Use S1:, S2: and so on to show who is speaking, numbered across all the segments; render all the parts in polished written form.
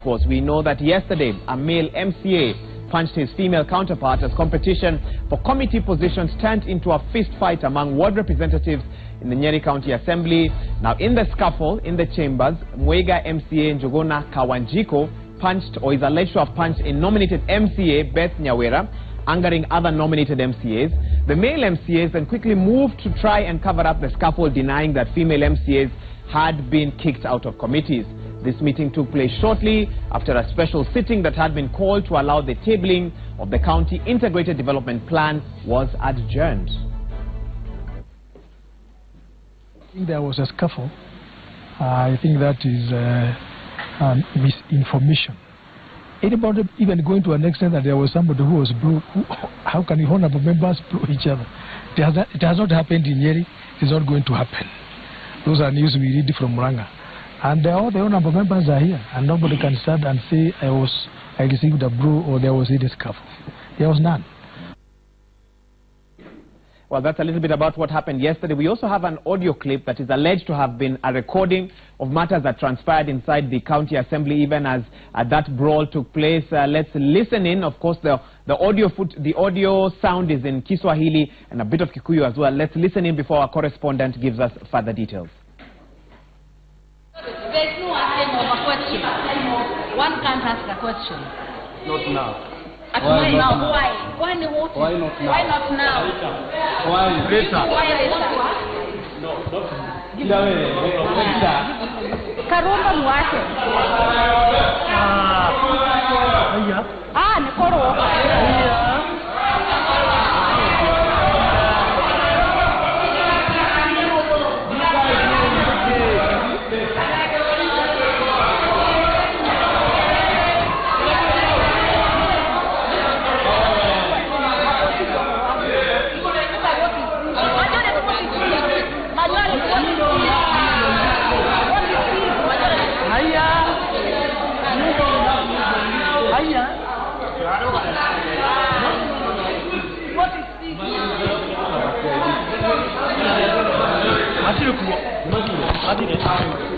S1: course. We know that yesterday, a male MCA punched his female counterpart as competition for committee positions turned into a fist fight among ward representatives in the Nyeri County Assembly. Now, in the scuffle in the chambers, Mwega MCA Njuguna Kawanjiko punched, or is alleged to have punched, a nominated MCA, Beth Nyawera, angering other nominated MCAs. The male MCAs then quickly moved to try and cover up the scuffle, denying that female MCAs had been kicked out of committees. This meeting took place shortly after a special sitting that had been called to allow the tabling of the county integrated development plan was adjourned.
S2: I think there was a scuffle. I think that is misinformation. Anybody even going to an extent that there was somebody who was blue, how can the honorable members blow each other? It has not happened in Nyeri. It is not going to happen. Those are news we read from Ranga. And all the honorable members are here, and nobody can stand and say I received a blow or there was a scuffle. There was none.
S1: Well, that's a little bit about what happened yesterday. We also have an audio clip that is alleged to have been a recording of matters that transpired inside the county assembly, even as that brawl took place. Let's listen in. Of course, the audio sound is in Kiswahili and a bit of Kikuyu as well. Let's listen in before our correspondent gives us further details.
S3: There's no asking of a question. One can't ask a question.
S4: Not now.
S3: Why now? Why? Why not?
S4: Why not now?
S3: Why not now?
S4: Why later?
S3: Why later?
S4: No, later.
S3: Karumba mwake. Ni koro.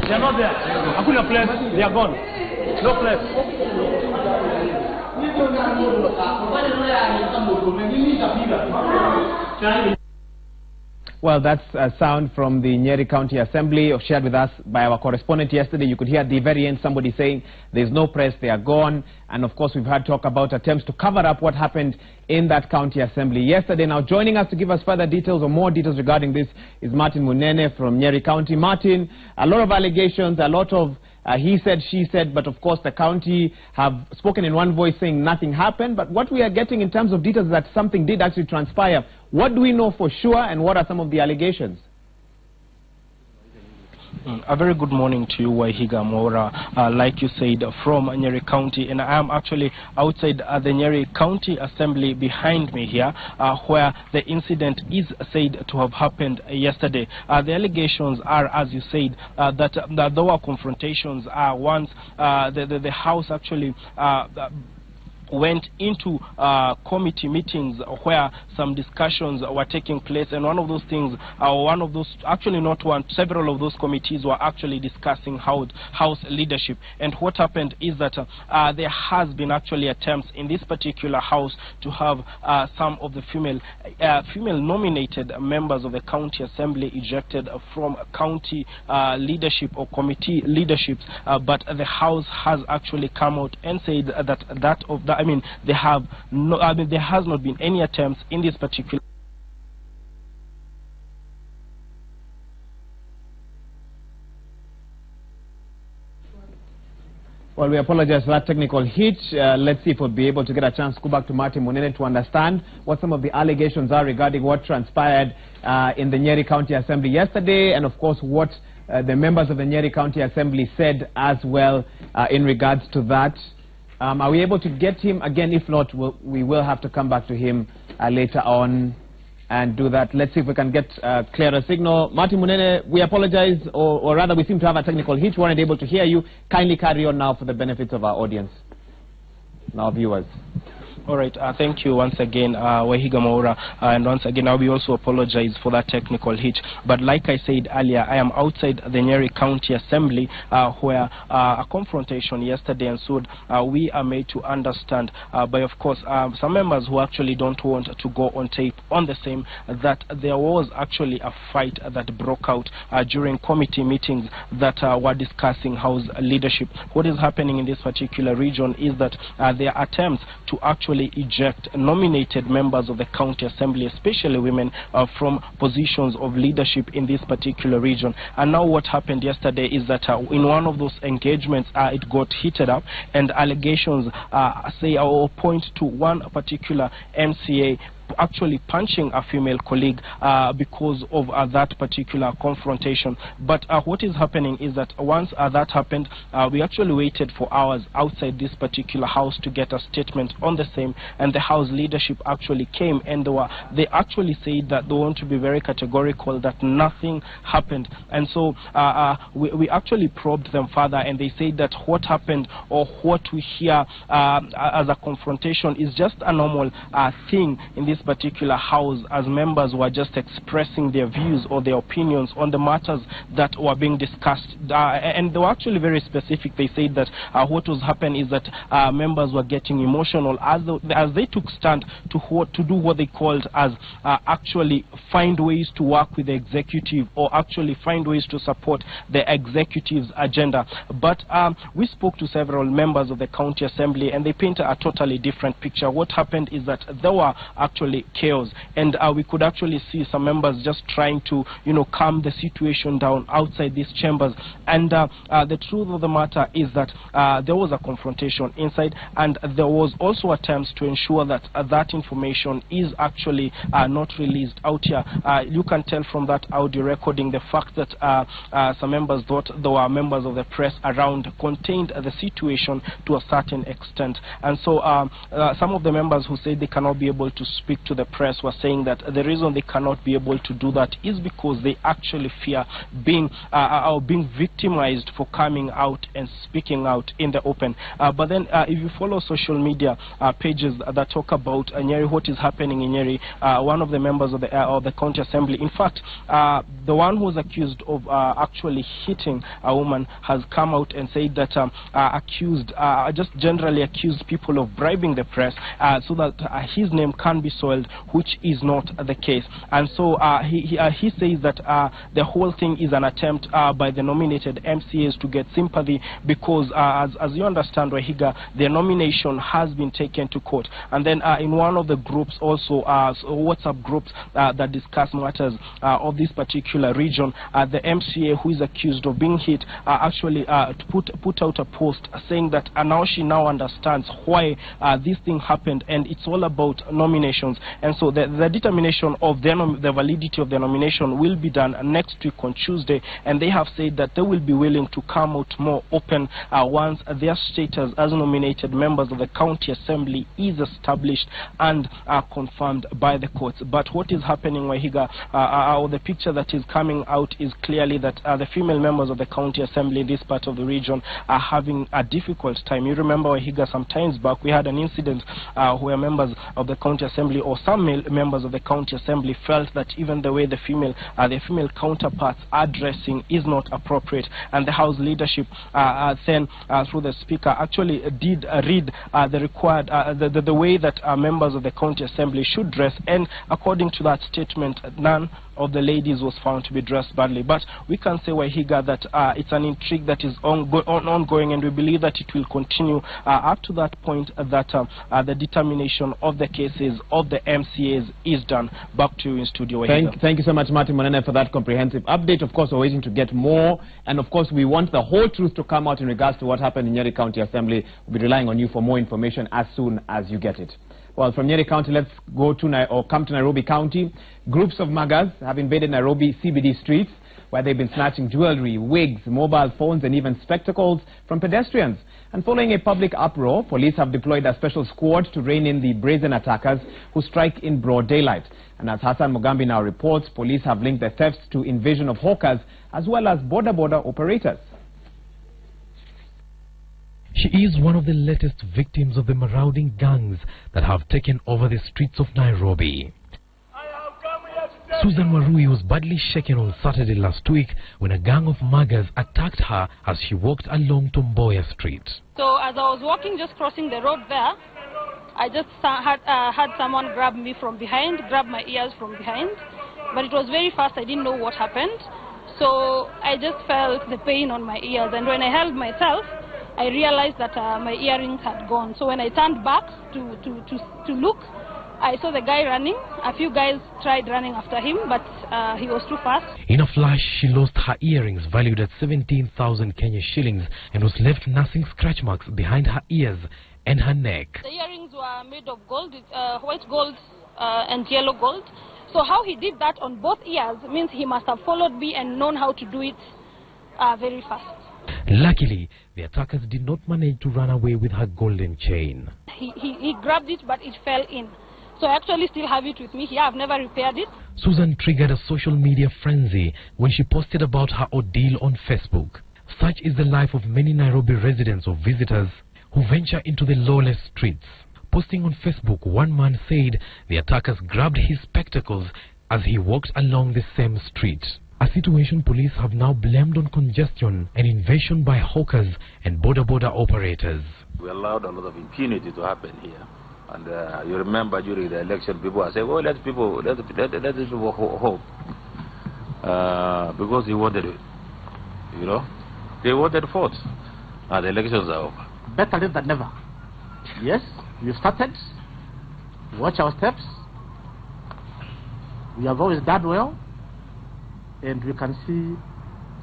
S3: They are not there. Hakuna place. They are gone. No place.
S1: Well, that's a sound from the Nyeri County Assembly, shared with us by our correspondent yesterday. You could hear at the very end somebody saying there's no press, they are gone. And of course, we've had talk about attempts to cover up what happened in that county assembly yesterday. Now, joining us to give us further details or more details regarding this is Martin Munene from Nyeri County. Martin, a lot of allegations, a lot of he said, she said, but of course the county have spoken in one voice saying nothing happened. But what we are getting in terms of details is that something did actually transpire. What do we know for sure, and what are some of the allegations?
S5: A very good morning to you, Waihiga Mora. Like you said, from Nyeri County, and I am actually outside the Nyeri County Assembly behind me here, where the incident is said to have happened yesterday. The allegations are, as you said, that there were confrontations once the House actually went into committee meetings where some discussions were taking place, and one of those things, actually not one, several of those committees were actually discussing house leadership. And what happened is that there has been actually attempts in this particular house to have some of the female nominated members of the county assembly ejected from county leadership or committee leaderships, but the house has actually come out and said that there has not been any attempts in this particular.
S1: Well, we apologize for that technical hitch. Let's see if we'll be able to get a chance to go back to Martin Munene to understand what some of the allegations are regarding what transpired in the Nyeri County Assembly yesterday, and of course what the members of the Nyeri County Assembly said as well in regards to that. Are we able to get him again? If not, we will have to come back to him later on and do that. Let's see if we can get a clearer signal. Martin Munene, we apologize, or rather we seem to have a technical hitch. We weren't able to hear you. Kindly carry on now for the benefit of our audience and our viewers.
S5: All right, thank you once again, Wahiga Mwaura, and once again, we also apologize for that technical hitch. But like I said earlier, I am outside the Nyeri County Assembly, where a confrontation yesterday ensued. We are made to understand by, of course, some members who actually don't want to go on tape on the same, that there was actually a fight that broke out during committee meetings that were discussing House leadership. What is happening in this particular region is that there are attempts to actually eject nominated members of the county assembly, especially women, from positions of leadership in this particular region. And now what happened yesterday is that in one of those engagements, it got heated up, and allegations say or point to one particular MCA actually punching a female colleague because of that particular confrontation. But what is happening is that once that happened, we actually waited for hours outside this particular house to get a statement on the same, and the house leadership actually came, and they actually said that they want to be very categorical that nothing happened. And so we actually probed them further, and they said that what happened or what we hear as a confrontation is just a normal thing in this particular house, as members were just expressing their views or their opinions on the matters that were being discussed. And they were actually very specific. They said that what was happening is that members were getting emotional as they took stand to do what they called as actually find ways to work with the executive, or actually find ways to support the executive's agenda. But we spoke to several members of the county assembly, and they painted a totally different picture. What happened is that there were actually chaos, and we could actually see some members just trying to, calm the situation down outside these chambers. And the truth of the matter is that there was a confrontation inside, and there was also attempts to ensure that that information is actually not released out here. You can tell from that audio recording the fact that some members thought there were members of the press around, contained the situation to a certain extent. And so some of the members who said they cannot be able to speak to the press were saying that the reason they cannot be able to do that is because they actually fear being victimized for coming out and speaking out in the open. But then if you follow social media pages that talk about Nyeri, what is happening in Nyeri, one of the members of the county assembly, in fact the one who was accused of actually hitting a woman, has come out and said that just generally accused people of bribing the press so that his name can be soiled, which is not the case. And so he says that the whole thing is an attempt by the nominated MCAs to get sympathy, because as you understand, Wahiga, their nomination has been taken to court. And then in one of the groups also, WhatsApp groups that discuss matters of this particular region, the MCA who is accused of being hit actually put out a post saying that now she now understands why this thing happened, and it's all about nominations. And so the determination of the validity of the nomination will be done next week on Tuesday, and they have said that they will be willing to come out more open once their status as nominated members of the county assembly is established and confirmed by the courts. But what is happening, Wahiga, the picture that is coming out is clearly that the female members of the county assembly in this part of the region are having a difficult time. You remember, Wahiga, some times back we had an incident where members of the county assembly, or some members of the county assembly, felt that even the way the female counterparts are dressing is not appropriate, and the house leadership then through the speaker actually did read the required the way that members of the county assembly should dress, and according to that statement, none of the ladies was found to be dressed badly. But we can say, Wahiga, that it's an intrigue that is ongoing, and we believe that it will continue up to that point that the determination of the cases of the MCAs is done. Back to you in studio, Wahiga.
S1: Thank you so much, Martin Monene, for that comprehensive update. Of course, we're waiting to get more, and of course we want the whole truth to come out in regards to what happened in Nyeri County Assembly. We'll be relying on you for more information as soon as you get it. Well, from Nyeri County, let's go to come to Nairobi County. Groups of muggers have invaded Nairobi CBD streets, where they've been snatching jewelry, wigs, mobile phones, and even spectacles from pedestrians. And following a public uproar, police have deployed a special squad to rein in the brazen attackers who strike in broad daylight. And as Hassan Mugambi now reports, police have linked the thefts to invasion of hawkers as well as border operators.
S6: She is one of the latest victims of the marauding gangs that have taken over the streets of Nairobi. Susan Warui was badly shaken on Saturday last week when a gang of muggers attacked her as she walked along Tomboya Street.
S7: So as I was walking, just crossing the road there, I just had someone grab me from behind, grab my ears from behind. But it was very fast, I didn't know what happened. So I just felt the pain on my ears, and when I held myself, I realized that my earrings had gone. So when I turned back to look, I saw the guy running. A few guys tried running after him, but he was too fast. In a flash, she lost her earrings valued at 17,000 Kenya shillings and was left nursing scratch marks behind her ears and her neck. The earrings were made of gold, white gold and yellow gold. So how he did that on both ears means he must have followed me and known how to do it very fast. Luckily, the attackers did not manage to run away with her golden chain. He grabbed it, but it fell in. So I actually still have it with me here. I've never repaired it. Susan triggered a social media frenzy when she posted about her ordeal on Facebook. Such is the life of many Nairobi residents or visitors who venture into the lawless streets. Posting on Facebook, one man said the attackers grabbed his spectacles as he walked along the same street. A situation police have now blamed on congestion and invasion by hawkers and border operators.
S8: We allowed a lot of impunity to happen here. And you remember during the election, people are saying, "Oh, let people hope," because he wanted it. You know, they wanted votes. The elections are over.
S9: Better late than never. Yes, we started. Watch our steps. We have always done well, and we can see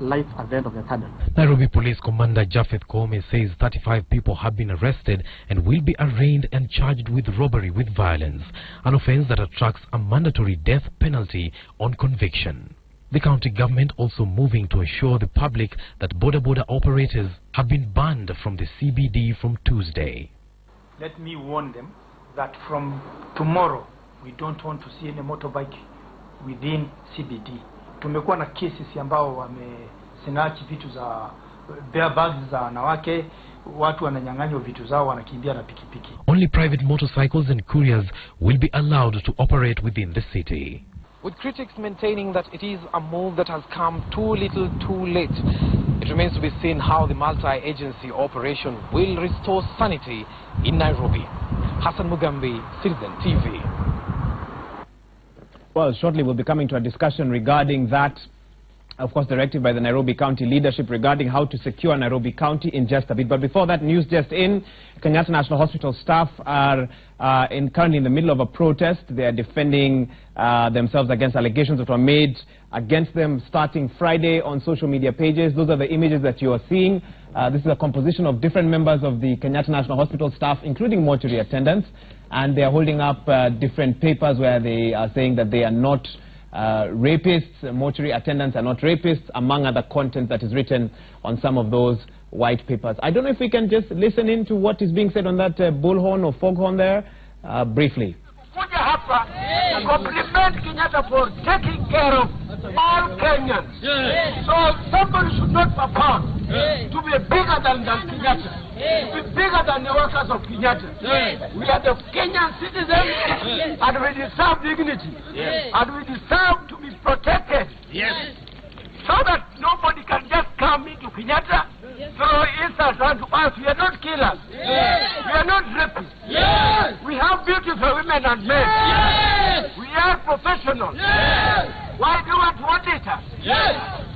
S9: light at the end of the tunnel. Nairobi Police Commander Japheth Koome says 35 people have been arrested and will be arraigned and charged with robbery with violence, an offense that attracts a mandatory death penalty on conviction. The county government also moving to assure the public that border operators have been banned from the CBD from Tuesday.
S10: Let me warn them that from tomorrow we don't want to see any motorbike within CBD. Tumekuwa na cases ambao wamesinachi vitu za bear bags za wanawake, watu wananyang'anywa vitu zao, wanakimbia na pikipiki. Only private motorcycles and couriers will be allowed to operate within the city.
S11: With critics maintaining that it is a move that has come too little too late, it remains to be seen how the multi-agency operation will restore sanity in Nairobi. Hassan Mugambi, Citizen TV.
S1: Well, shortly we'll be coming to a discussion regarding that, of course, directive by the Nairobi County leadership regarding how to secure Nairobi County in just a bit. But before that, news just in, Kenyatta National Hospital staff are currently in the middle of a protest. They are defending themselves against allegations that were made against them starting Friday on social media pages. Those are the images that you are seeing. This is a composition of different members of the Kenyatta National Hospital staff, including mortuary attendants, and they are holding up different papers where they are saying that they are not rapists, mortuary attendants are not rapists, among other content that is written on some of those white papers. I don't know if we can just listen in to what is being said on that bullhorn or foghorn there, briefly.
S12: Kuja hapa na compliment Kenyatta for taking care of all Kenyans. So somebody should not purport to be bigger than Kenyatta, to be bigger than the workers of Kenyatta. We are the Kenyan citizens and we deserve dignity and we deserve to be protected. So that nobody can just come into Kenyatta, throw insults onto us. We are not killers. We are not rapists. We have beautiful women and men. We are professionals. Why do you want to audit us?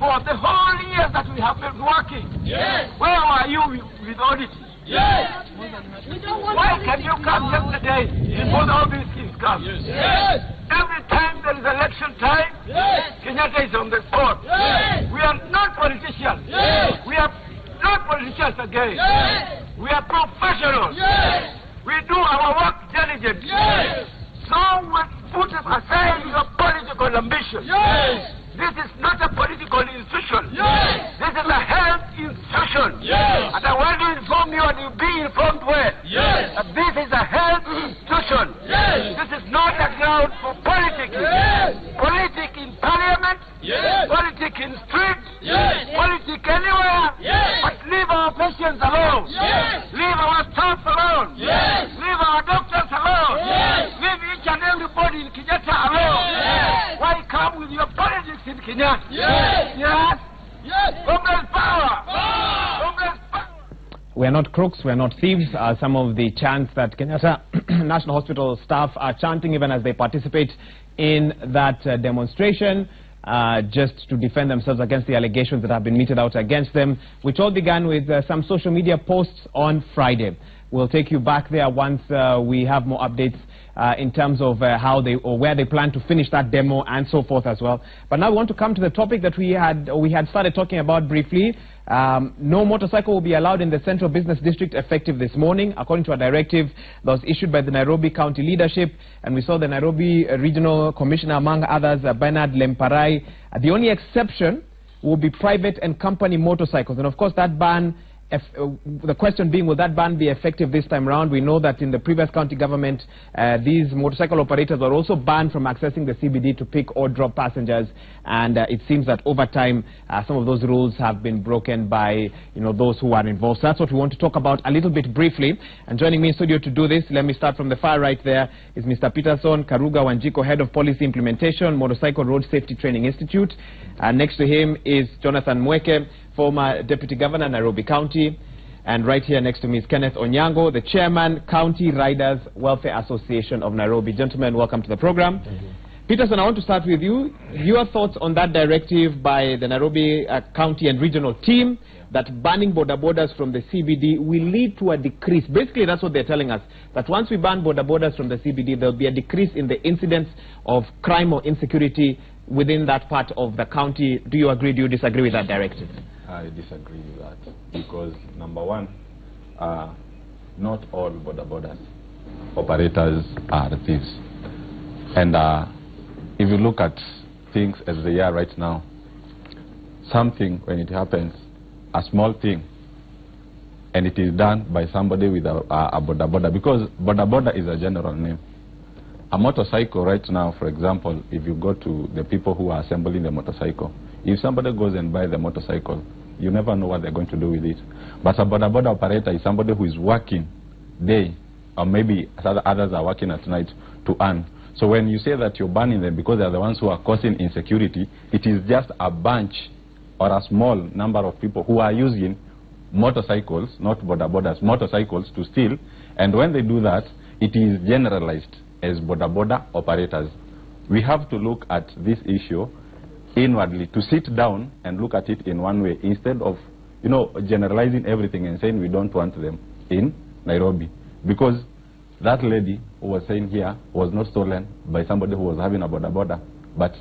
S12: For the whole years that we have been working, where are you with auditing? Why can you come yesterday before all these things come? Every time there is election time, Kenyatta is on the spot. We are not politicians. We are not politicians again. We are professionals. We do our work diligently. So we put aside your political ambition. This is not a political institution. This is a health institution. And I want to inform you and you be informed well. That this is a health institution. This is not a ground for politics. Politics in parliament, politics in streets, politics anywhere, but leave our patients alone. Yes! Yes! Yes! Yes! Comrade power! Comrade power!
S1: We are not crooks, we are not thieves. Some of the chants that Kenyatta National Hospital staff are chanting even as they participate in that demonstration, just to defend themselves against the allegations that have been meted out against them, which all began with some social media posts on Friday. We'll take you back there once we have more updates in terms of how they or where they plan to finish that demo and so forth as well. But now we want to come to the topic that we had started talking about briefly. No motorcycle will be allowed in the Central Business District effective this morning, according to a directive that was issued by the Nairobi County leadership. And we saw the Nairobi Regional Commissioner, among others, Bernard Lemparai. The only exception will be private and company motorcycles. And of course, that ban, the question being, will that ban be effective this time around? We know that in the previous county government, these motorcycle operators were also banned from accessing the CBD to pick or drop passengers, and it seems that over time, some of those rules have been broken by those who are involved. So that's what we want to talk about a little bit briefly. And joining me in studio to do this, let me start from the far right there, is Mr. Peterson Karuga Wanjiko, Head of Policy Implementation, Motorcycle Road Safety Training Institute. Next to him is Jonathan Mweke, former Deputy Governor, Nairobi County. And right here next to me is Kenneth Onyango, the Chairman, County Riders Welfare Association of Nairobi. Gentlemen, welcome to the program.
S13: Thank you.
S1: Peterson, I want to start with you. Your thoughts on that directive by the Nairobi County and Regional team that banning border borders from the CBD will lead to a decrease. Basically, that's what they're telling us, that once we ban border borders from the CBD, there'll be a decrease in the incidence of crime or insecurity within that part of the county. Do you agree? Do you disagree with that directive?
S13: I disagree with that, because number one, not all border borders operators are thieves. And if you look at things as they are right now, something, when it happens, a small thing, and it is done by somebody with a border border, because border border is a general name. A motorcycle right now, for example, if you go to the people who are assembling the motorcycle, if somebody goes and buys the motorcycle, you never know what they're going to do with it. But a border border operator is somebody who is working day, or maybe others are working at night to earn. So when you say that you're banning them because they're the ones who are causing insecurity, it is just a bunch or a small number of people who are using motorcycles, not border borders, motorcycles to steal. And when they do that, it is generalized as border border operators. We have to look at this issue inwardly, to sit down and look at it in one way, instead of generalizing everything and saying we don't want them in Nairobi. Because that lady who was saying here was not stolen by somebody who was having a border border, but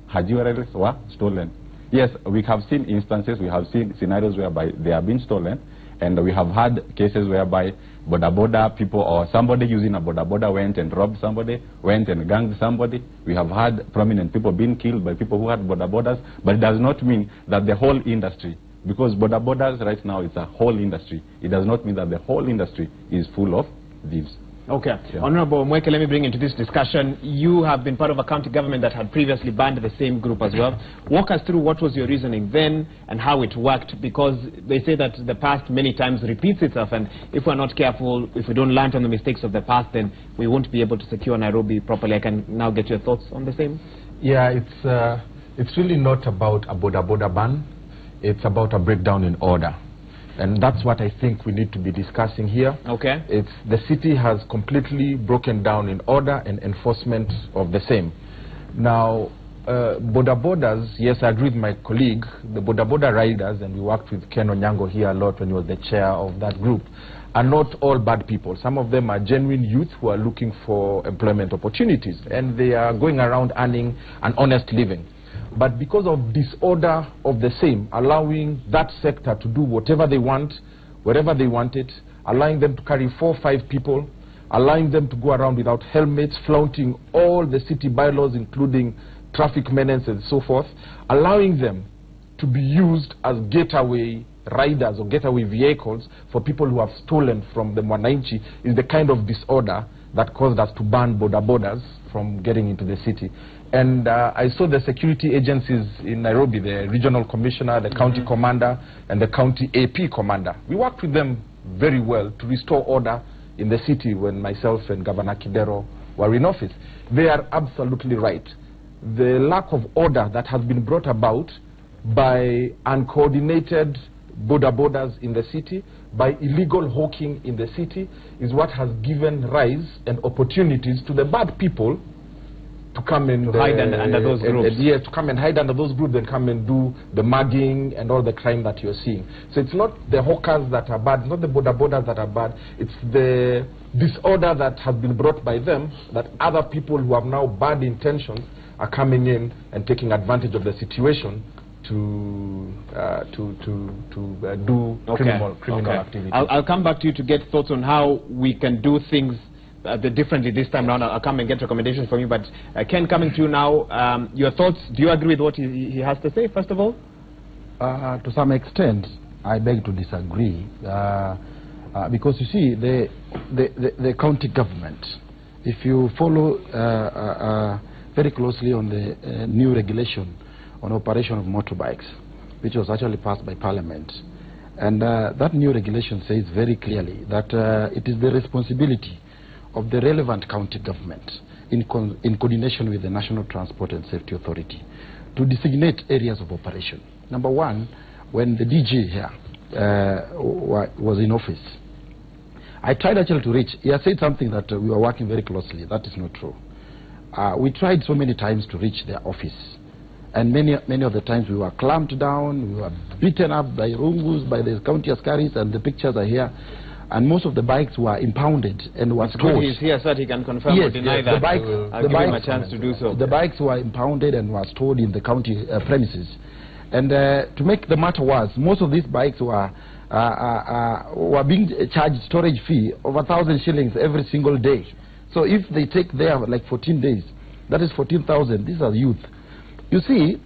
S13: her jewelries were stolen. Yes, we have seen instances, we have seen scenarios whereby they have been stolen, and we have had cases whereby border border people or somebody using a border border went and robbed somebody, went and ganged somebody. We have had prominent people being killed by people who had border borders, but it does not mean that the whole industry, because border borders right now is a whole industry, it does not mean that the whole industry is full of thieves.
S1: Okay.
S13: Yeah.
S1: Honorable Mweke, let me bring into this discussion. You have been part of a county government that had previously banned the same group as well. Walk us through what was your reasoning then and how it worked, because they say that the past many times repeats itself, and if we're not careful, if we don't learn from the mistakes of the past, then we won't be able to secure Nairobi properly. I can now get your thoughts on the same.
S14: Yeah, it's really not about a border border ban. It's about a breakdown in order. And that's what I think we need to be discussing here.
S1: Okay.
S14: It's the city has completely broken down in order and enforcement of the same. Now, border borders, yes, I agree with my colleague, the border border riders, and we worked with Ken Onyango here a lot when he was the chair of that group, are not all bad people. Some of them are genuine youth who are looking for employment opportunities, and they are going around earning an honest living. But because of disorder of the same, allowing that sector to do whatever they want, wherever they want it, allowing them to carry 4 or 5 people, allowing them to go around without helmets, flaunting all the city bylaws, including traffic menace and so forth, allowing them to be used as getaway riders or getaway vehicles for people who have stolen from the Mwananchi is the kind of disorder that caused us to ban border borders from getting into the city. And I saw the security agencies in Nairobi, the regional commissioner, the county commander, and the county AP commander. We worked with them very well to restore order in the city when myself and Governor Kidero were in office. They are absolutely right. the lack of order that has been brought about by uncoordinated borders in the city, by illegal hawking in the city, is what has given rise and opportunities to the bad people to come and
S1: hide under those groups.
S14: Yes, to come and hide under those groups and come and do the mugging and all the crime that you're seeing. So it's not the hawkers that are bad, not the borders that are bad, it's the disorder that has been brought by them, that other people who have now bad intentions are coming in and taking advantage of the situation to do criminal activity.
S1: I'll come back to you to get thoughts on how we can do things differently this time around. I'll come and get recommendations from you, but Ken, coming to you now, your thoughts, do you agree with what he has to say, first of all?
S15: To some extent, I beg to disagree, because you see, the county government, if you follow very closely on the new regulation on operation of motorbikes, which was actually passed by Parliament, and that new regulation says very clearly that it is the responsibility of the relevant county government in coordination with the National Transport and Safety Authority to designate areas of operation. Number one, when the DG here was in office, I tried actually to reach, he has said something that we were working very closely. That is not true. We tried so many times to reach their office, and many of the times we were clamped down, we were beaten up by rungus, by the county askaris, and the pictures are here. And most of the bikes were impounded and was towed.
S1: He's here so that he can confirm or deny that. I'll give him a chance to do so.
S15: The bikes were impounded and was stored in the county premises. And to make the matter worse, most of these bikes were being charged storage fee of 1,000 shillings every single day. So if they take there like 14 days, that is 14,000. These are youth. You see,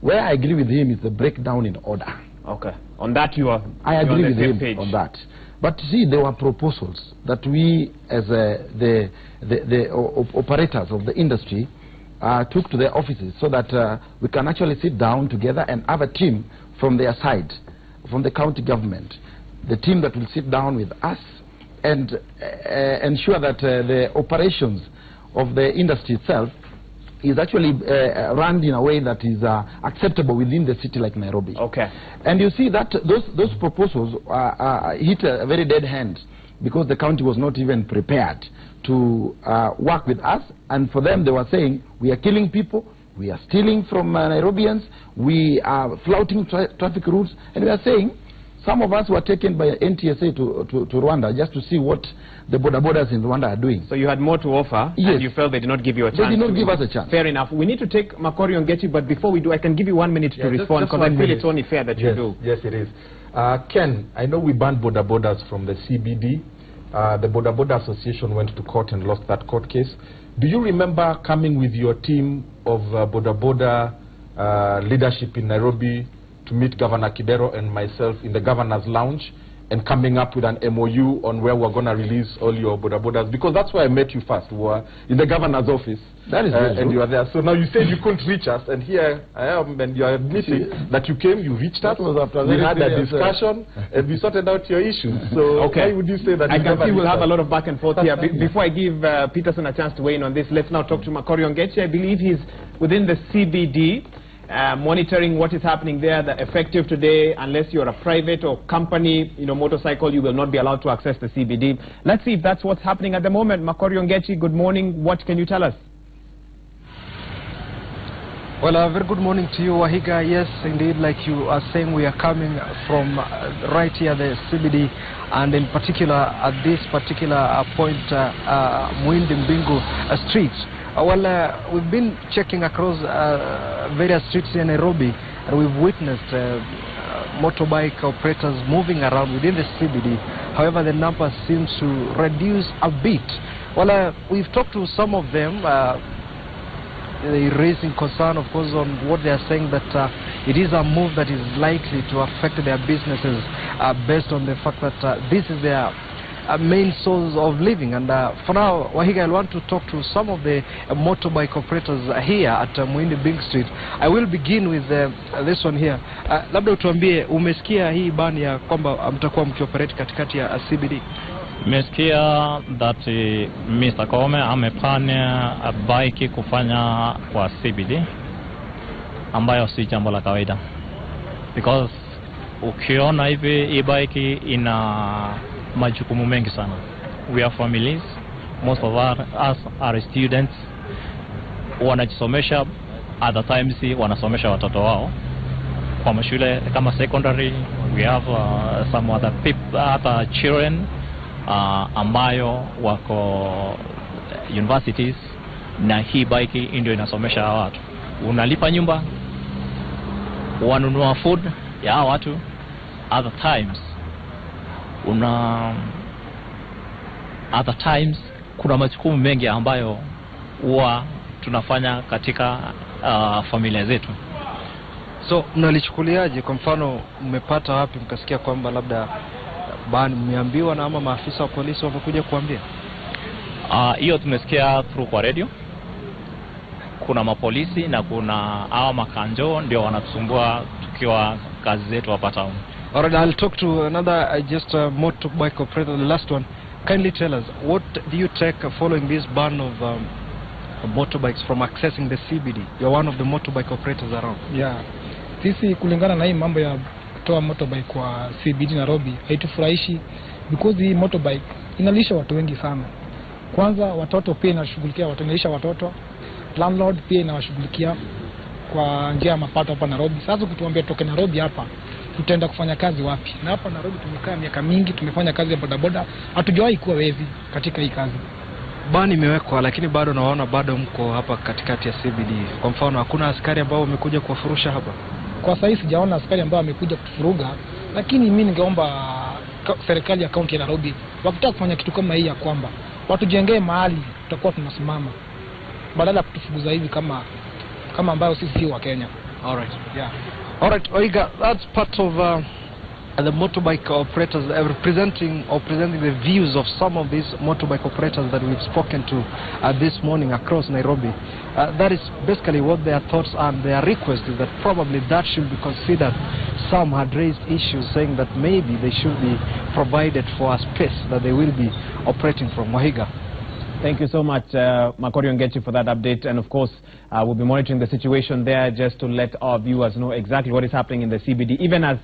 S15: where I agree with him is the breakdown in order.
S1: Okay. On that
S15: I agree with him on that. But see, there were proposals that we, as the operators of the industry, took to their offices so that we can actually sit down together and have a team from their side, from the county government, the team that will sit down with us and ensure that the operations of the industry itself is actually run in a way that is acceptable within the city like Nairobi.
S1: Okay.
S15: And you see that those proposals hit a very dead hand because the county was not even prepared to work with us. And for them, they were saying, we are killing people, we are stealing from Nairobians, we are flouting traffic rules, and we are saying, some of us were taken by NTSA to Rwanda just to see what the borders in Rwanda are doing.
S1: So you had more to offer,
S15: yes,
S1: and you felt they did not give you a chance.
S15: They did not give us a chance.
S1: Fair enough. We need to take Makori Ongechi, but before we do, I can give you 1 minute to respond, because I feel it's only fair that you do.
S14: Yes, it is. Ken, I know we banned borders from the CBD. The Border Association went to court and lost that court case. Do you remember coming with your team of border leadership in Nairobi to meet Governor Kidero and myself in the Governor's Lounge and coming up with an MOU on where we're going to release all your borders? Because that's where I met you first. We were in the Governor's office.
S15: That is
S14: and you were there. So now you said you couldn't reach us, and here I am, and you are admitting that you came, you reached us, we had a discussion, and we sorted out your issues. So why would you say that?
S1: I can see we'll have a lot of back and forth here. Before I give Peterson a chance to weigh in on this, let's now talk to Makori Ongechi. I believe he's within the CBD, monitoring what is happening there. That effective today, unless you're a private or company, motorcycle, you will not be allowed to access the CBD. Let's see if that's what's happening at the moment. Makori Ongechi, good morning. What can you tell us?
S16: Well, very good morning to you, Wahiga. Yes, indeed, like you are saying, we are coming from right here, the CBD, and in particular, at this particular point, Muindi Mbingu Street. Well, we've been checking across various streets in Nairobi, and we've witnessed motorbike operators moving around within the CBD. However, the number seems to reduce a bit. Well, we've talked to some of them. They're raising concern, of course, on what they are saying, that it is a move that is likely to affect their businesses based on the fact that this is their main source of living. And for now, Wahiga, I want to talk to some of the motorbike operators here at Muindi Bing Street. I will begin with this one here. Labda utuambie, umesikia hii ban ya kwamba mtakuwa mkioperate katikati ya CBD?
S17: Nimesikia that Mr. Kome amepania bike kufanya kwa CBD ambayo si jambo la kawaida, because ukiona hivi hii bike ina majukumu mengi sana. We are families, most of us are students, wanajisomesha, other times wanasomesha watoto wao kwa mashule kama secondary. We have some other people, other children ambayo wako universities, na hii bike ndio inasomesha watu. Unalipa nyumba, wanunua food ya watu, other times kuna majukumu mengi ambayo huwa tunafanya katika familia zetu.
S16: So mnalichukuliaje? Kwa mfano, mmepata wapi mkasikia kwamba labda bani mmeambiwa na ama maafisa wa polisi wamekuja kuambia?
S17: Hiyo tumesikia through kwa radio. Kuna mapolisi na kuna hawa makanjo ndio wanatusumbua tukiwa kazi zetu hapa town.
S16: Alright, I'll talk to another just motorbike operator, the last one. Kindly tell us, what do you take following this ban of motorbikes from accessing the CBD? You're one of the motorbike operators around.
S2: Yeah. Sisi kulingana na hii mambo ya kutoa motorbike kwa CBD Nairobi haitufurahishi, because hii motorbike inalisha watu wengi sana. Kwanza watoto pia inashughulikia watu, inalisha watoto. Landlord pia inawashughulikia kwa njia ya mapato hapa Nairobi. Sasa ukituambia toke Nairobi hapa, tutaenda kufanya kazi wapi? Na hapa Nairobi tumekaa miaka mingi, tumefanya kazi ya bodaboda, hatujawahi kuwa wezi katika hii kazi.
S16: Bani imewekwa, lakini bado naona bado mko hapa katikati ya CBD. Kwa mfano, hakuna askari ambao wamekuja kuwafurusha hapa?
S2: Kwa sasa hivi sijaona askari ambao wamekuja kutufuruga, lakini mimi ningeomba serikali ya kaunti ya Nairobi wakitaka kufanya kitu kama hii ya kwamba watujengee mahali tutakuwa tunasimama, badala kutufuguza hivi kama ambayo sisi wa Kenya.
S16: Alright.
S2: Yeah.
S16: Alright, Oiga, that's part of the motorbike operators presenting the views of some of these motorbike operators that we've spoken to this morning across Nairobi. That is basically what their thoughts and their request is, that probably that should be considered. Some had raised issues saying that maybe they should be provided for a space that they will be operating from. Wahiga.
S1: Thank you so much, Makori Ongechi, for that update. And of course, we'll be monitoring the situation there just to let our viewers know exactly what is happening in the CBD. Even as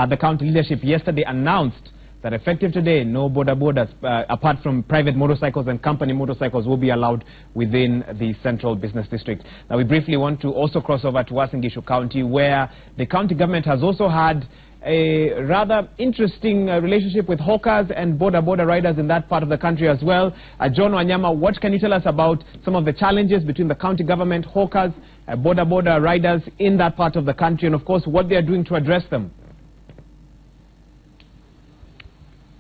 S1: the county leadership yesterday announced that effective today, no border borders, apart from private motorcycles and company motorcycles, will be allowed within the central business district. Now, we briefly want to also cross over to Uasin Gishu County, where the county government has also had a rather interesting relationship with hawkers and border riders in that part of the country as well. John Wanyama, what can you tell us about some of the challenges between the county government, hawkers, border riders in that part of the country, and of course what they are doing to address them?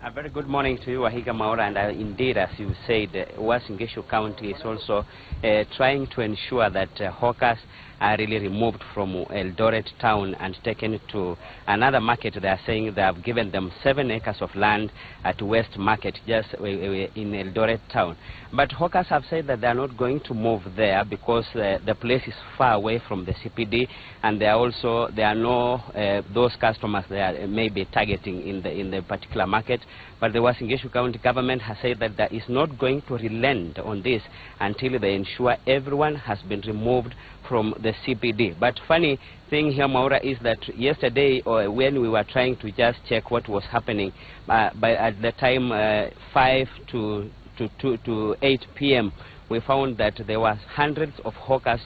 S18: A very good morning to you, Wahiga Maura, and indeed, as you said, Uasin Gishu County is also trying to ensure that hawkers are really removed from Eldoret town and taken to another market. They are saying they have given them 7 acres of land at West Market, just in Eldoret town. But hawkers have said that they are not going to move there because the place is far away from the CPD, and there are no those customers they are maybe targeting in the particular market. But the Uasin Gishu County government has said that there is not going to relent on this until they ensure everyone has been removed from the CPD. But funny thing here, Maura, is that yesterday, when we were trying to just check what was happening, at the time 5 to 8 p.m., we found that there were hundreds of hawkers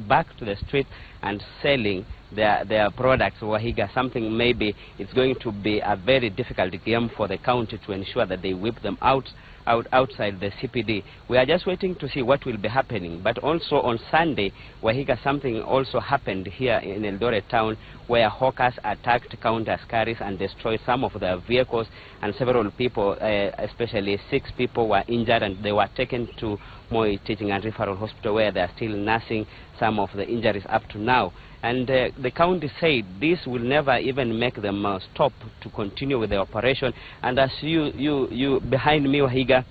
S18: back to the street and selling their products. Wahiga, something maybe it's going to be a very difficult game for the county to ensure that they whip them outside the CPD. We are just waiting to see what will be happening. But also on Sunday, Wahiga, something also happened here in Eldoret town where hawkers attacked county askaris and destroyed some of their vehicles, and several people, especially 6 people, were injured, and they were taken to Moi Teaching and Referral Hospital, where they are still nursing some of the injuries up to now. And the county said this will never even make them stop to continue with the operation. And as you behind me, Wahiga,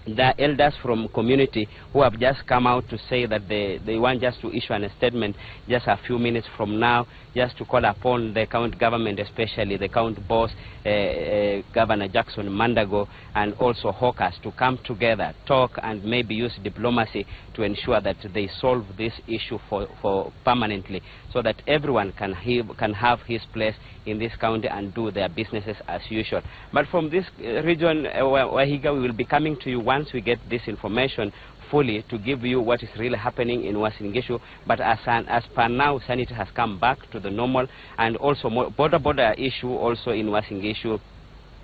S18: the elders from community who have just come out to say that they want just to issue a statement just a few minutes from now, just to call upon the county government, especially the county boss, Governor Jackson Mandago, and also hawkers, to come together, talk, and maybe use diplomacy to ensure that they solve this issue for permanently, so that everyone can have his place in this county and do their businesses as usual. But from this region, Wahiga, we will be coming to you once we get this information fully to give you what is really happening in Uasin Gishu. But as per now, sanity has come back to the normal, and also border issue also in Uasin Gishu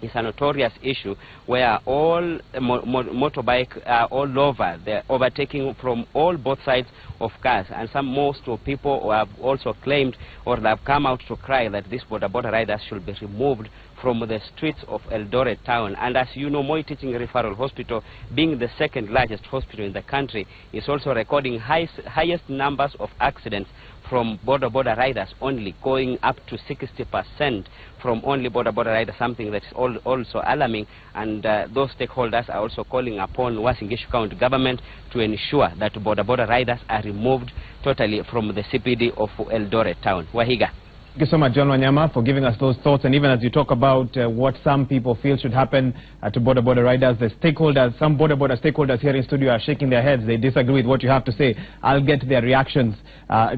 S18: is a notorious issue where all motorbike are all over. They're overtaking from both sides of cars, and most people have also claimed, or they have come out to cry, that these border riders should be removed from the streets of Eldoret town. And as you know, Moi Teaching Referral Hospital, being the second largest hospital in the country, is also recording highest numbers of accidents from border riders, only going up to 60% from only border riders, something that is also alarming. And those stakeholders are also calling upon Uasin Gishu County government to ensure that border riders are removed totally from the CBD of Eldoret town. Wahiga.
S1: Thank you so much, John Wanyama, for giving us those thoughts. And even as you talk about what some people feel should happen to border riders, the stakeholders, some border stakeholders here in studio are shaking their heads. They disagree with what you have to say. I'll get their reactions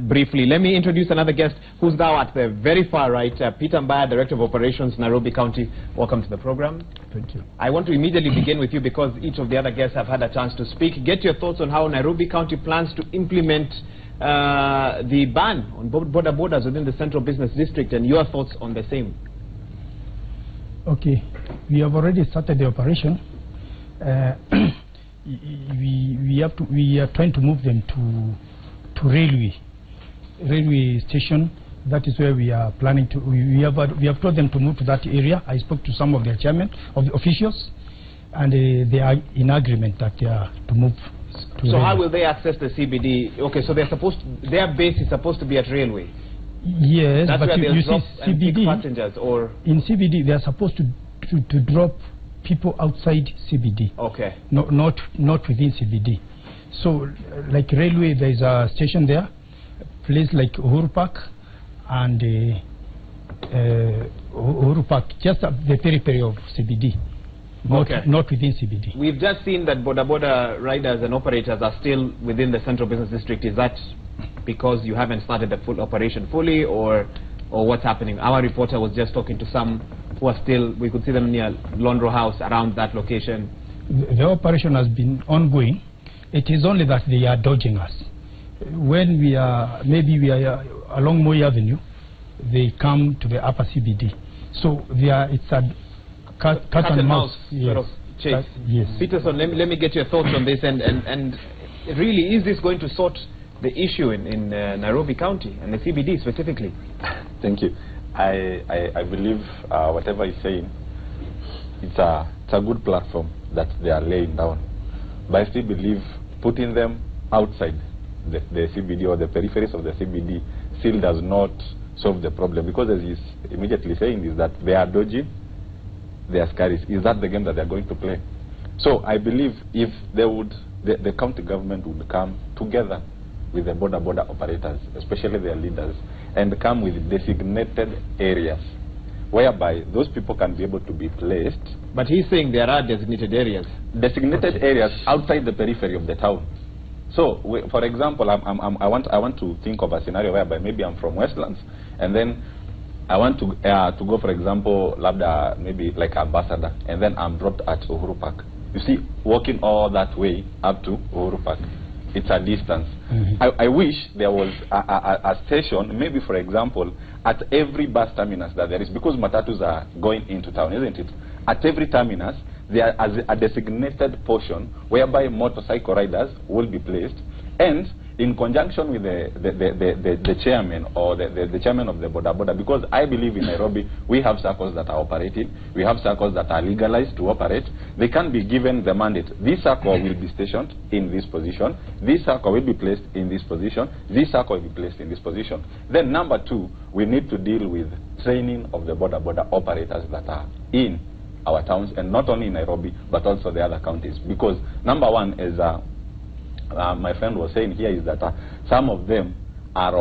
S1: briefly. Let me introduce another guest who's now at the very far right, Peter Mbaya, Director of Operations, Nairobi County. Welcome to the program.
S2: Thank you.
S1: I want to immediately begin with you because each of the other guests have had a chance to speak. Get your thoughts on how Nairobi County plans to implement the ban on borders within the Central Business District, and your thoughts on the same.
S2: Okay, we have already started the operation. We are trying to move them to railway station. That is where we are planning to. We have told them to move to that area. I spoke to some of their chairmen of the officials, and they are in agreement that they are to move.
S1: So how will they access the CBD? Okay, so their base is supposed to be at railway.
S2: Yes,
S1: that's
S2: but
S1: where
S2: you see
S1: CBD passengers, or
S2: in CBD they are supposed to drop people outside CBD.
S1: Okay.
S2: Not within CBD. So like railway, there is a station there, a place like Uhuru Park and Uhuru Park, just at the periphery of CBD. Not within CBD.
S1: We've just seen that border riders and operators are still within the Central Business District. Is that because you haven't started the full operation fully, or what's happening? Our reporter was just talking to some who are still, we could see them near Londro House, around that location.
S2: The operation has been ongoing. It is only that they are dodging us. When we are along Moi Avenue, they come to the upper CBD. So it's a cat and mouse
S1: sort of chase.
S2: Yes.
S1: Peterson, let me get your thoughts on this, and really, is this going to sort the issue in Nairobi County and the CBD specifically?
S13: Thank you. I believe whatever he's saying, it's a good platform that they are laying down. But I still believe putting them outside the CBD or the peripheries of the CBD still does not solve the problem, because as he's immediately saying is that they are dodging, they are scary. Is that the game that they are going to play? So I believe if they would, the county government would come together with the border operators, especially their leaders, and come with designated areas whereby those people can be able to be placed.
S1: But he's saying there are designated areas.
S13: Designated areas outside the periphery of the town. So, for example, I want to think of a scenario whereby maybe I'm from Westlands, and then I want to go, for example, Labda, maybe like Ambassador, and then I'm dropped at Uhuru Park. You see, walking all that way up to Uhuru Park, it's a distance. I wish there was a station, maybe, for example, at every bus terminus that there is, because matatus are going into town, isn't it? At every terminus, there is a designated portion whereby motorcycle riders will be placed, and in conjunction with the chairman or the chairman of the border, because I believe in Nairobi we have circles that are operating, we have circles that are legalized to operate. They can be given the mandate. This circle will be stationed in this position, this circle will be placed in this position, this circle will be placed in this position. Then number two, we need to deal with training of the border operators that are in our towns, and not only in Nairobi, but also the other counties. Because number one is, my friend was saying here, is that some of them are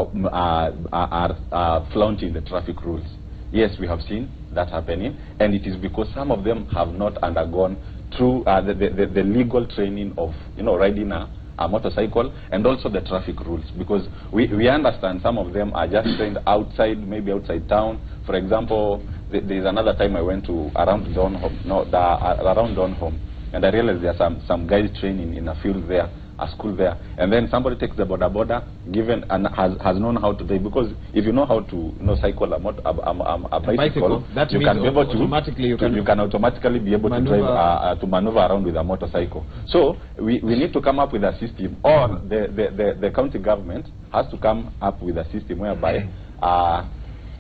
S13: flaunting the traffic rules. Yes, we have seen that happening, and it is because some of them have not undergone through the legal training of, riding a motorcycle, and also the traffic rules. Because we understand some of them are just trained outside, maybe outside town. For example, there's another time I went to around Donholm, and I realized there are some guys training in a field there, a school there, and then somebody takes the boda given and has known how to drive. Because if you know how to cycle a bicycle, that you can be able to automatically you can automatically be able to drive to maneuver around with a motorcycle. So we need to come up with a system, or the county government has to come up with a system whereby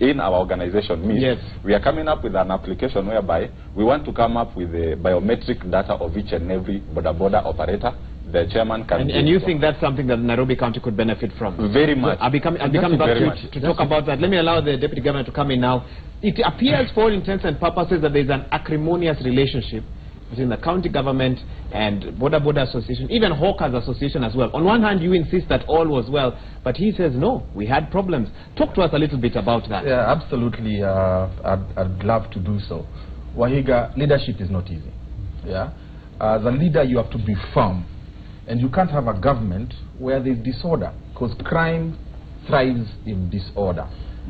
S13: in our organization, we are coming up with an application whereby we want to come up with the biometric data of each and every boda operator. The chairman can... And you think that's something that Nairobi County could benefit from? Very much. I'll be coming back to talk about that. Let me allow the Deputy Governor to come in now. It appears for all intents and purposes that there's an acrimonious relationship between the county government and Boda Association, even Hawkers Association as well. On one hand, you insist that all was well, but he says, no, we had problems. Talk to us a little bit about that.
S14: Yeah, absolutely. I'd love to do so. Wahiga, leadership is not easy. Yeah, as a leader, you have to be firm. And you can't have a government where there's disorder, because crime thrives in disorder.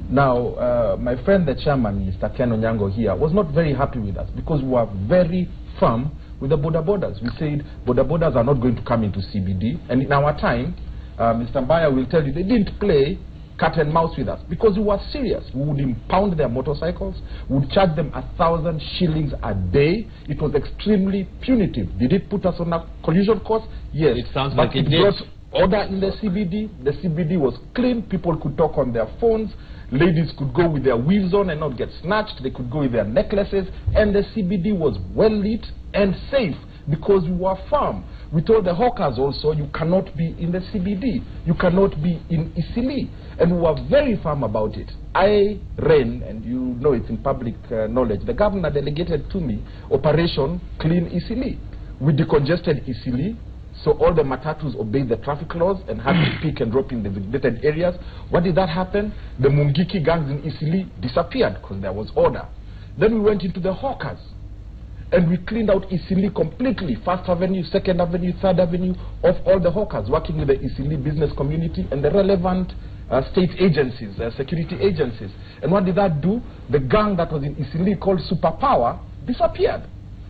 S14: Now, my friend, the chairman, Mr. Ken Onyango here, was not very happy with us, because we were very firm with the bodas. We said bodas are not going to come into CBD. And in our time, Mr. Mbaya will tell you, they didn't play cat and mouse with us, because we were serious. We would impound their motorcycles, we would charge them 1,000 shillings a day. It was extremely punitive. Did it put us on a collision course? Yes. It sounds like it did. Brought order in the CBD. The CBD was clean. People could talk on their phones. Ladies could go with their weaves on and not get snatched. They could go with their necklaces. And the CBD was well lit and safe, because we were firm. We told the hawkers also, you cannot be in the CBD. You cannot be in Isili. And we were very firm about it. I ran, and you know it's in public knowledge, the governor delegated to me Operation Clean Isili. We decongested Isili, so all the matatus obeyed the traffic laws and had to pick and drop in the designated areas. What did that happen? The Mungiki gangs in Isili disappeared, because there was order. Then we went into the hawkers, and we cleaned out Isili completely. First Avenue, Second Avenue, Third Avenue, of all the hawkers, working with the Isili business community and the relevant state agencies, security agencies. And what did that do? The gang that was in Isili called Superpower disappeared.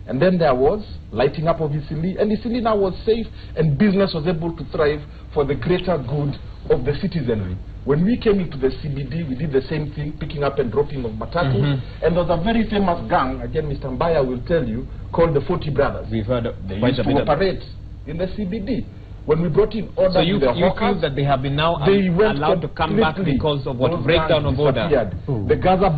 S14: And then there was lighting up of Isili, and Isili now was safe, and business was able to thrive for the greater good of the citizenry. When we came into the CBD, we did the same thing, picking up and dropping of matatus. And there was a very famous gang, again Mr. Mbaya will tell you, called the 40 Brothers. We've heard of they used to operate in the CBD. When we brought in order, so you feel that they have been now allowed to come back because of what breakdown of order? The Gaza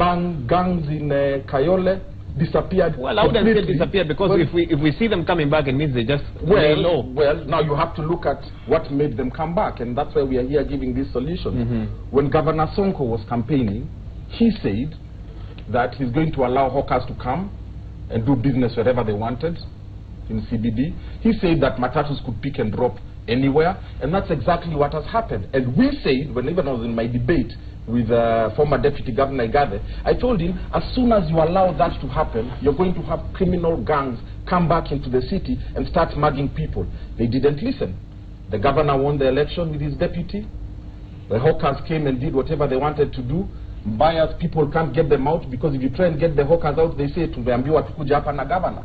S14: gangs in Kayole disappeared. Well, I wouldn't say disappeared, because if we see them coming back, it means they just lay low. Well, now you have to look at what made them come back, and that's why we are here giving this solution. When Governor Sonko was campaigning, he said that he's going to allow hawkers to come and do business wherever they wanted in CBD. He said that matatus could pick and drop anywhere, and that's exactly what has happened. And we said, when even I was in my debate with former Deputy Governor Igade, I told him, as soon as you allow that to happen, you're going to have criminal gangs come back into the city and start mugging people. They didn't listen. The governor won the election with his deputy. The hawkers came and did whatever they wanted to do. Buyers, people can't get them out, because if you try and get the hawkers out, they say, tumeambiwa tukuja hapa na governor.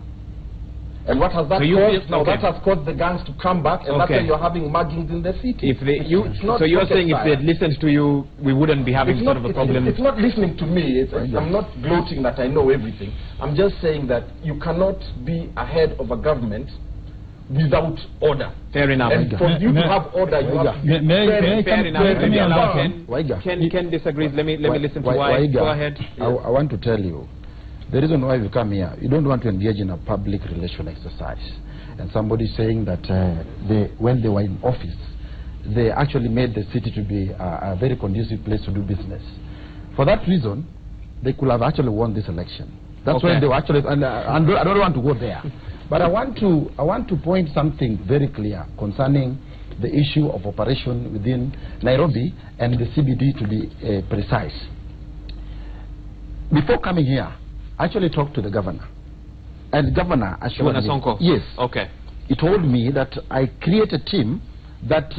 S14: And what has that caused? Now that has caused the gangs to come back, and that's why you're having muggings in the city. If they, so you're saying if they had listened to you, we wouldn't be having sort of a problem? It's not listening to me. I'm not gloating that I know everything. I'm just saying that you cannot be ahead of a government without order. Fair enough. And for you to have order, you have to be fair enough. Ken disagrees. Let me listen to why. Go ahead.
S15: I want to tell you, the reason why we come here, you don't want to engage in a public relation exercise. And somebody saying that when they were in office, they actually made the city to be a very conducive place to do business. For that reason, they could have actually won this election. That's why they were actually, and I don't want to go there. But I want to point something very clear concerning the issue of operation within Nairobi and the CBD, to be precise. Before coming here, I actually talked to the governor. And the governor assured me,
S1: Sonko?
S15: Yes.
S1: Okay.
S15: He told me that I create a team that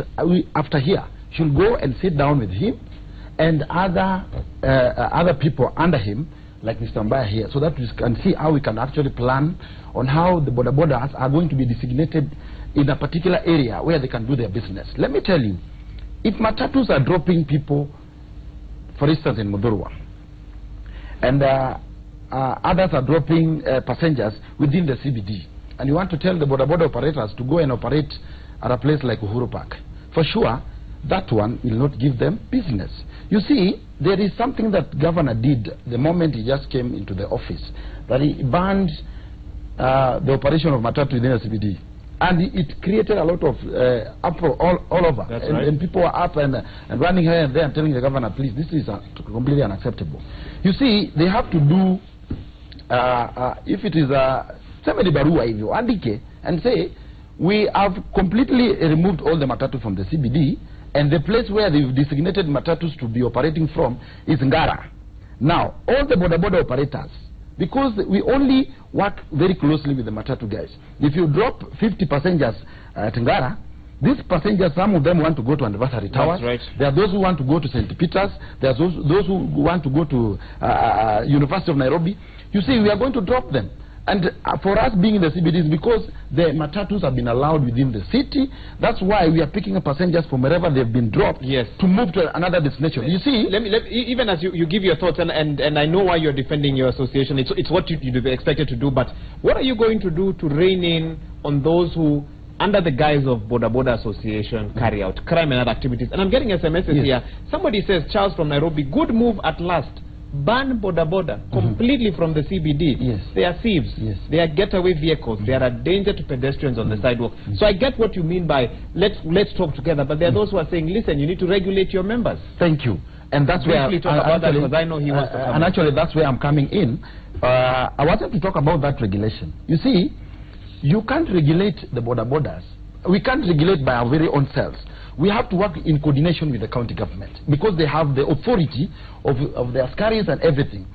S15: after here should go and sit down with him and other people under him, like Mr. Mbaya here, so that we can see how we can actually plan on how the border borders are going to be designated in a particular area where they can do their business. Let me tell you, if matatus are dropping people, for instance in Mudurwa, and others are dropping passengers within the CBD, and you want to tell the border operators to go and operate at a place like Uhuru Park, for sure that one will not give them business. You see, there is something that governor did the moment he just came into the office, that he banned the operation of matatu within the CBD, and it created a lot of uproar all over. And people were up and running here and there and telling the governor, please, this is completely unacceptable. You see, they have to do, if it is somebody barua hivyo andike and say, we have completely removed all the matatu from the CBD, and the place where they've designated matatus to be operating from is Ngara. Now, all the border operators, because we only work very closely with the matatu guys. If you drop 50 passengers at Ngara, these passengers, some of them want to go to Anniversary Towers.
S1: Right.
S15: There are those who want to go to St. Peter's. There are those who want to go to University of Nairobi. You see, we are going to drop them. And for us being in the CBDs, because the matatus have been allowed within the city, that's why we are picking up passengers from wherever they've been dropped to move to another destination. You see,
S1: even as you give your thoughts, and I know why you're defending your association, it's what you'd be expected to do, but what are you going to do to rein in on those who, under the guise of Boda Association, carry out crime and other activities? And I'm getting SMSs here. Somebody says, Charles from Nairobi, good move at last. Ban Boda completely from the CBD. They are thieves. They are getaway vehicles. They are a danger to pedestrians on the sidewalk. So I get what you mean by let's talk together. But there are those who are saying, listen, you need to regulate your members.
S15: Thank you. And that's where
S1: talk about that, because I know he wants to come
S15: and actually that's where I'm coming in. I wanted to talk about that regulation. You see, you can't regulate the borders. We can't regulate by our very own selves. We have to work in coordination with the county government, because they have the authority of the askaris and everything.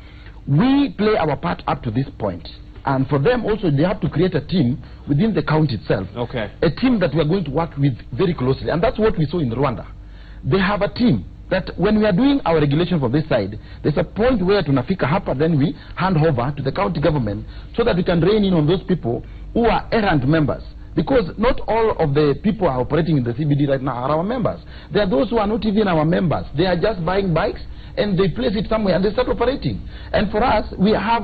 S15: We play our part up to this point. And for them also, they have to create a team within the county itself. A team that we are going to work with very closely. And that's what we saw in Rwanda. They have a team that when we are doing our regulation from this side, there's a point where tunafika hapa, then we hand over to the county government so that we can rein in on those people who are errant members. Because not all of the people are operating in the CBD right now are our members. There are those who are not even our members. They are just buying bikes and they place it somewhere and they start operating. And for us, we have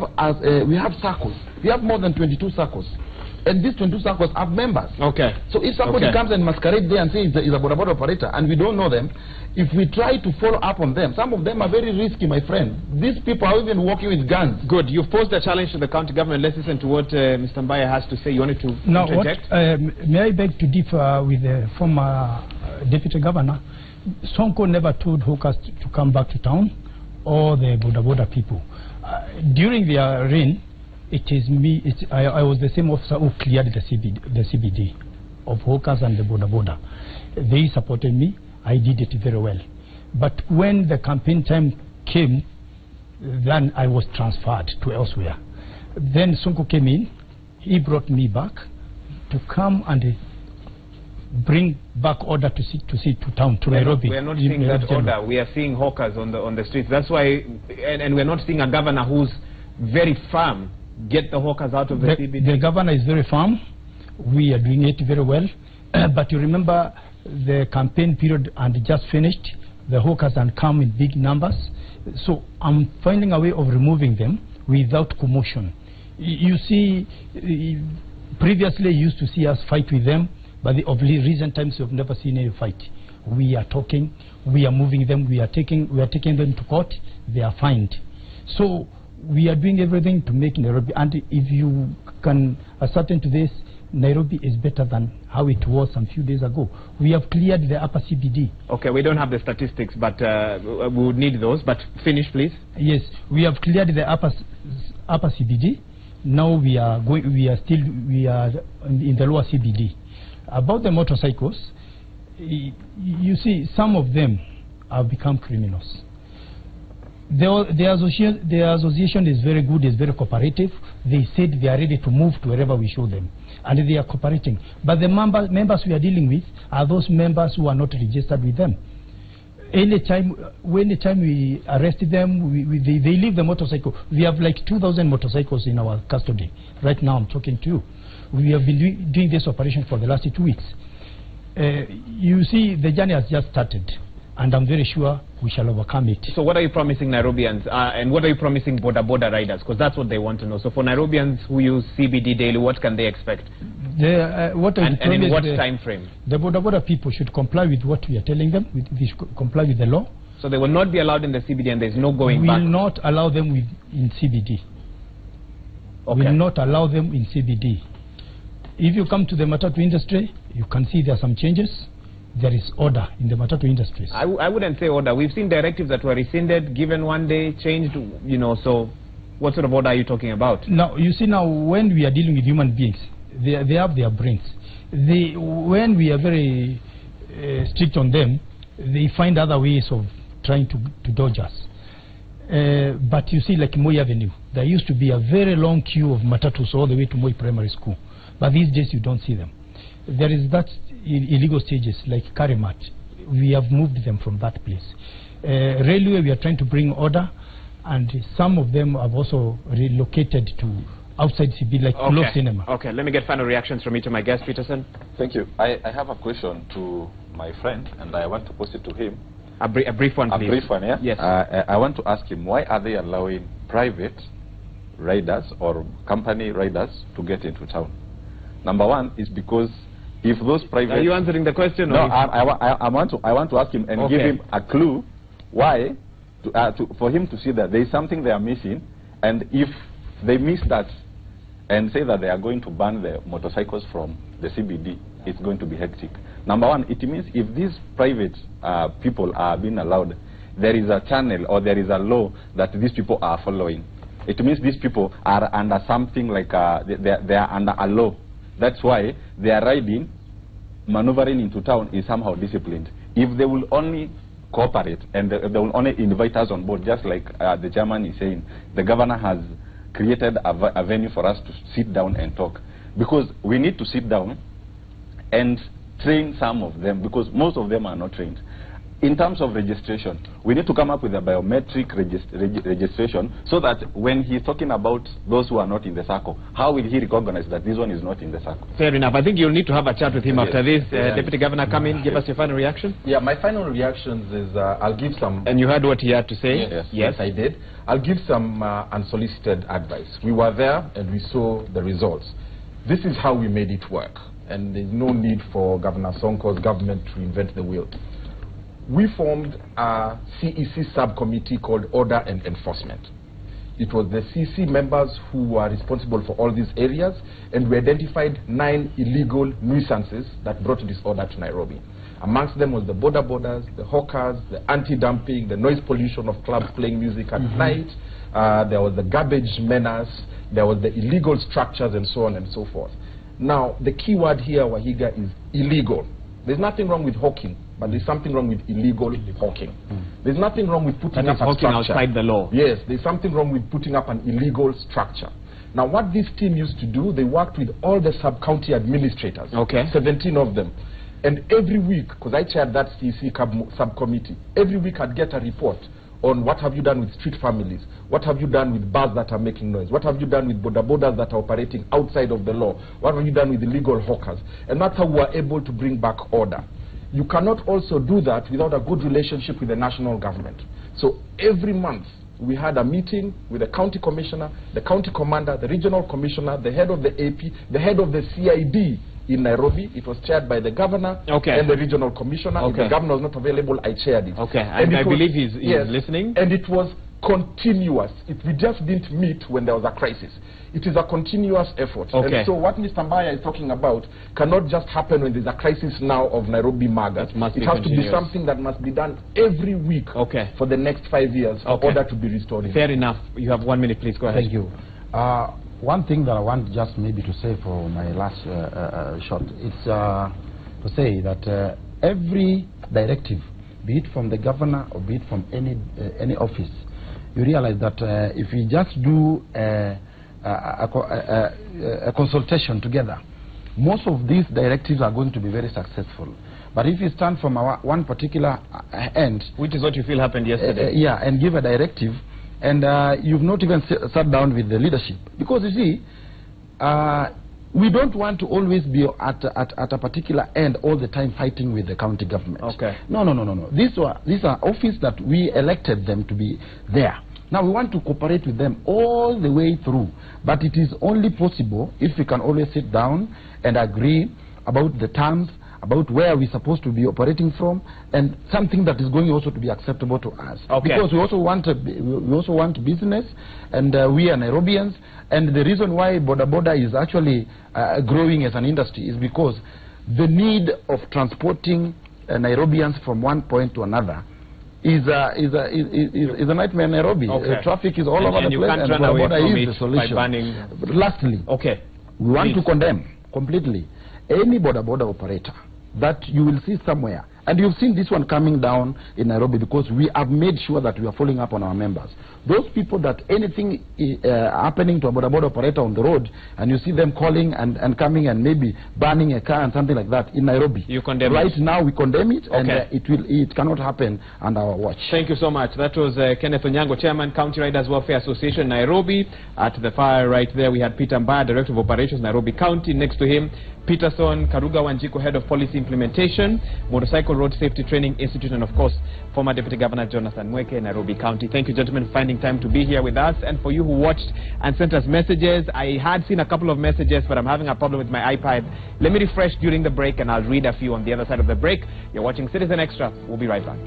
S15: circles. We have more than 22 circles. And these 22 circles have members. So if somebody comes and masquerades there and says he's a border operator and we don't know them, if we try to follow up on them, some of them are very risky, my friend. These people are even working with guns.
S1: Good. You've posed a challenge to the county government. Let's listen to what Mr. Mbaya has to say. You wanted to interject?
S2: May I beg to differ with the former deputy governor? Sonko never told hawkers to come back to town, or the border people. During their reign, it is me. I was the same officer who cleared the CBD of hawkers and the border. They supported me. I did it very well. But when the campaign time came, then I was transferred to elsewhere. Then Sonko came in. He brought me back to come and bring back order to town, to Nairobi.
S1: We are not seeing that order. We are seeing hawkers on the streets. That's why, and we're not seeing a governor who's very firm. Get the hawkers out of the CBD.
S2: The governor is very firm. We are doing it very well. But you remember the campaign period and just finished. The hawkers had come in big numbers. So I'm finding a way of removing them without commotion. You see, previously you used to see us fight with them, but of recent times you've never seen any fight. We are talking, we are moving them, we are taking them to court, they are fined. So we are doing everything to make Nairobi, and if you can ascertain to this,
S19: Nairobi is better than how it was some few days ago. We have cleared the upper CBD.
S1: Okay, we don't have the statistics, but we would need those. But finish, please.
S19: Yes, we have cleared the upper CBD. Now we are in the lower CBD. About the motorcycles, you see, some of them have become criminals. The association is very good, is very cooperative. They said they are ready to move to wherever we show them, and they are cooperating. But the members we are dealing with are those members who are not registered with them. Anytime we arrest them, they leave the motorcycle. We have like 2,000 motorcycles in our custody. Right now I'm talking to you. We have been doing this operation for the last 2 weeks. You see, the journey has just started, and I'm very sure we shall overcome it.
S1: So what are you promising Nairobians, and what are you promising border riders? Because that's what they want to know. So for Nairobians who use CBD daily, what can they expect? And in what time frame?
S19: The border people should comply with what we are telling them. They should comply with the law.
S1: So they will not be allowed in the CBD, and there's no going back?
S19: We will not allow them in CBD.
S1: Okay.
S19: We will not allow them in CBD. If you come to the matatu industry, you can see there are some changes. There is order in the matatu industries.
S1: I wouldn't say order. We've seen directives that were rescinded, given one day, changed, you know, so what sort of order are you talking about?
S19: Now, you see, now when we are dealing with human beings, they have their brains. When we are very strict on them, they find other ways of trying to dodge us. But you see, like Moi Avenue, there used to be a very long queue of matatus all the way to Moi Primary School. But these days you don't see them. There is that illegal stages like Karimat. We have moved them from that place. Railway, we are trying to bring order, and some of them have also relocated to outside CB, like Club Cinema.
S1: Okay, let me get final reactions from each of my guests. Peterson?
S13: Thank you. I have a question to my friend, and I want to pose it to him.
S1: A brief one, please.
S13: A brief one, yeah?
S1: Yes.
S13: I want to ask him, why are they allowing private riders or company riders to get into town? Number one is because if those private...
S1: Are you answering the question?
S13: No, I want to ask him and give him a clue why, for him to see that there is something they are missing, and if they miss that and say that they are going to ban the motorcycles from the CBD, it's going to be hectic. Number one, it means if these private people are being allowed, there is a channel or there is a law that these people are following. It means these people are under something like, they are under a law. That's why their riding, maneuvering into town is somehow disciplined. If they will only cooperate and they will only invite us on board, just like the chairman is saying, the governor has created a venue for us to sit down and talk. Because we need to sit down and train some of them, because most of them are not trained. In terms of registration, we need to come up with a biometric registration so that when he's talking about those who are not in the circle, how will he recognize that this one is not in the circle?
S1: Fair enough. I think you'll need to have a chat with him after this. Deputy Governor, come in, give us your final reaction.
S14: Yeah, my final reactions is I'll give some...
S1: And you heard what he had to say?
S14: Yes, I did. I'll give some unsolicited advice. We were there and we saw the results. This is how we made it work. And there's no need for Governor Sonko's government to invent the wheel. We formed a CEC subcommittee called Order and Enforcement. It was the CEC members who were responsible for all these areas, and we identified 9 illegal nuisances that brought disorder to Nairobi. Amongst them was the borders, the hawkers, the anti-dumping, the noise pollution of clubs playing music at night, there was the garbage menace, there was the illegal structures, and so on and so forth. Now, the key word here, Wahiga, is illegal. There's nothing wrong with hawking, but there's something wrong with illegal hawking. There's nothing wrong with putting up a structure.
S1: Outside the law.
S14: Yes, there's something wrong with putting up an illegal structure. Now, what this team used to do, they worked with all the sub-county administrators, 17 of them. And every week, because I chaired that CEC subcommittee, every week I'd get a report on what have you done with street families, what have you done with bars that are making noise, what have you done with borders that are operating outside of the law, what have you done with illegal hawkers. And that's how we were able to bring back order. You cannot also do that without a good relationship with the national government. So every month we had a meeting with the county commissioner, the county commander, the regional commissioner, the head of the AP, the head of the CID in Nairobi. It was chaired by the governor and the regional commissioner. If the governor was not available, I chaired it.
S1: And I believe he's listening.
S14: And it was continuous. We just didn't meet when there was a crisis. It is a continuous effort.
S1: Okay.
S14: And so what Mr. Mbaya is talking about cannot just happen when there's a crisis now of Nairobi Magas. It has to be something that must be done every week for the next 5 years in order to be restored.
S1: Fair enough. You have 1 minute, please. Go ahead.
S15: Thank you. One thing that I want just maybe to say for my last shot, it's to say that every directive, be it from the governor or be it from any office, you realize that if we just do a consultation together, most of these directives are going to be very successful. But if you stand from one particular end,
S1: which is what you feel happened yesterday,
S15: and give a directive, and you've not even sat down with the leadership, because you see, we don't want to always be at a particular end all the time fighting with the county government. No. These are offices that we elected them to be there. Now we want to cooperate with them all the way through, but it is only possible if we can always sit down and agree about the terms, about where we're supposed to be operating from, and something that is going also to be acceptable to us. Because we also want business, and we are Nairobians, and the reason why Boda is actually growing as an industry is because the need of transporting Nairobians from one point to another is a nightmare in Nairobi. Traffic is all over the place, and Boda is the solution. Lastly, we want to condemn completely any Boda operator that you will see somewhere, and you've seen this one coming down in Nairobi, because we have made sure that we are following up on our members. Those people that anything happening to a Boda operator on the road, and you see them calling and coming and maybe burning a car and something like that in Nairobi,
S1: you condemn
S15: right
S1: it.
S15: Now we condemn it, and it cannot happen under our watch.
S1: Thank you so much. That was Kenneth Onyango, Chairman, County Riders Welfare Association, Nairobi. At the far right there, we had Peter Mbaya, Director of Operations, Nairobi County. Next to him, Peterson Karuga Wanjiko, Head of Policy Implementation, Motorcycle Road Safety Training Institute, and of course, former Deputy Governor Jonathan Mweke, Nairobi County. Thank you, gentlemen, for finding time to be here with us. And for you who watched and sent us messages, I had seen a couple of messages, but I'm having a problem with my iPad. Let me refresh during the break, and I'll read a few on the other side of the break. You're watching Citizen Extra. We'll be right back.